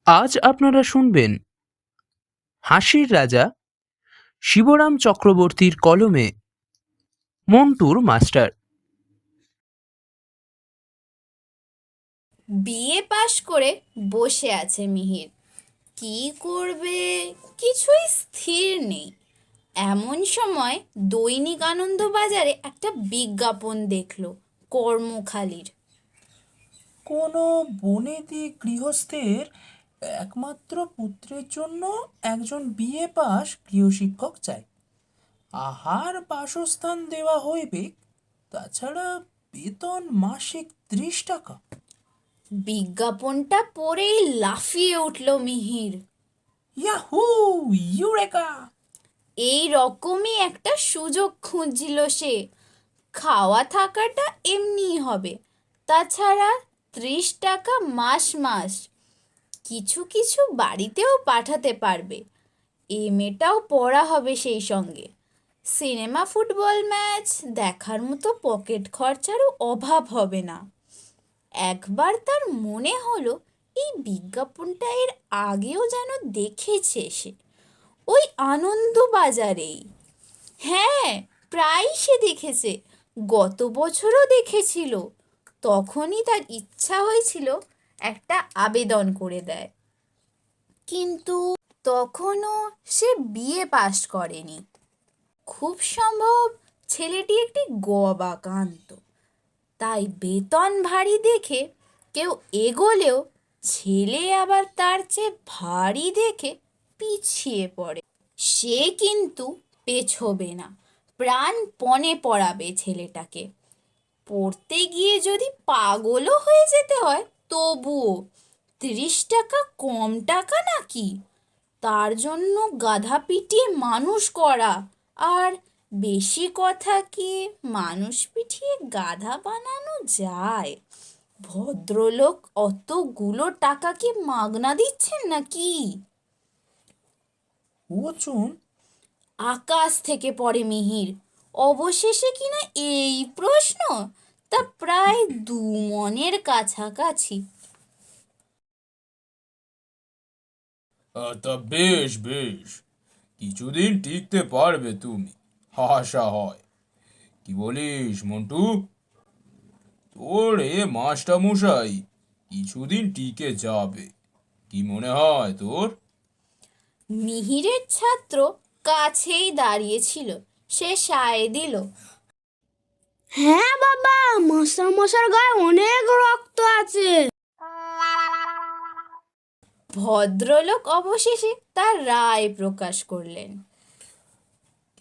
আজ আপনারা শুনবেন হাসির রাজা শিবরাম চক্রবর্তীর কলমে মন্টুর মাস্টার। বিএ পাশ করে বসে আছে মিহির। কি করবে কিছুই স্থির নেই। এমন সময় দৈনিক আনন্দবাজারে একটা বিজ্ঞাপন দেখলো কর্মখালির। কোনো বনেদি গৃহস্থের একমাত্র পুত্রের জন্য একজন বিএ পাস গৃহশিক্ষক চাই। আহার বাসস্থান দেওয়া হইবে, তাছাড়া বেতন মাসিক 30 টাকা। বিজ্ঞাপনটা পড়েই লাফিয়ে উঠল মিহির। Yahoo, eureka! এই রকমই একটা সুযোগ খুঁজছিল সে। খাওয়া থাকাটা এমনিই হবে, তাছাড়া 30 টাকা মাস মাস। কিছু কিছু বাড়িতেও পাঠাতে পারবে। এমএটাও পড়া হবে সেই সঙ্গে। সিনেমা ফুটবল ম্যাচ দেখার মতো পকেট খরচারও অভাব হবে না। একবার তার মনে হলো এই বিজ্ঞাপনটা এর আগেও যেন দেখেছে সে, ওই আনন্দবাজারেই। হ্যাঁ, প্রায় সে দেখেছে, গত বছরও দেখেছিল। তখনই তার ইচ্ছা হয়েছিল একটা আবেদন করে দেয়, কিন্তু তখনও সে বিএ পাশ করেনি। খুব সম্ভব ছেলেটি একটি গবাকান্ত, তাই বেতন ভারী দেখে কেউ এগোলেও ছেলে আবার তার চেয়ে ভারী দেখে পিছিয়ে পড়ে। সে কিন্তু পেছোবে না, প্রাণপণে পড়াবে ছেলেটাকে। পড়তে গিয়ে যদি পাগলও হয়ে যেতে হয় তবুও। 30 টাকা কম টাকা নাকি? তার জন্য গাধা পিটিয়ে মানুষ করা, আর বেশি কথা কি মানুষ পিটিয়ে গাধা বানানো যায়? ভদ্রলোক অতগুলো টাকা কি মাগনা দিচ্ছেন নাকি? ওচুন, আকাশ থেকে পড়ে মিহির। অবশেষে কিনা এই প্রশ্ন, তা প্রায় 2 মনের কাছাকাছি। তা বেশ বেশ, কিছুদিন টিকতে পারবে তুমি, আশা হয়। কি বলিস মন্টু? তোর এ মাস্টারমশাই কিছুদিন টিকে যাবে, কি মনে হয় তোর? মিহিরের ছাত্র কাছেই দাঁড়িয়েছিল, সে সায় দিল। হ্যাঁ বাবা, মশার গায়ে অনেক রক্ত আছে। ভদ্রলোক অবশেষে তার রায় প্রকাশ করলেন।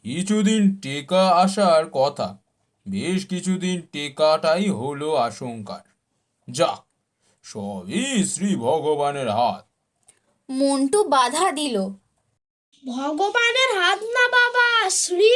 কিছুদিন টেকা আসার কথা, বেশ কিছুদিন টেকাটাই হলো আশঙ্কার। যাক, সবই শ্রী ভগবানের হাত। মন্টু বাধা দিল। ভগবানের হাত না বাবা, শ্রী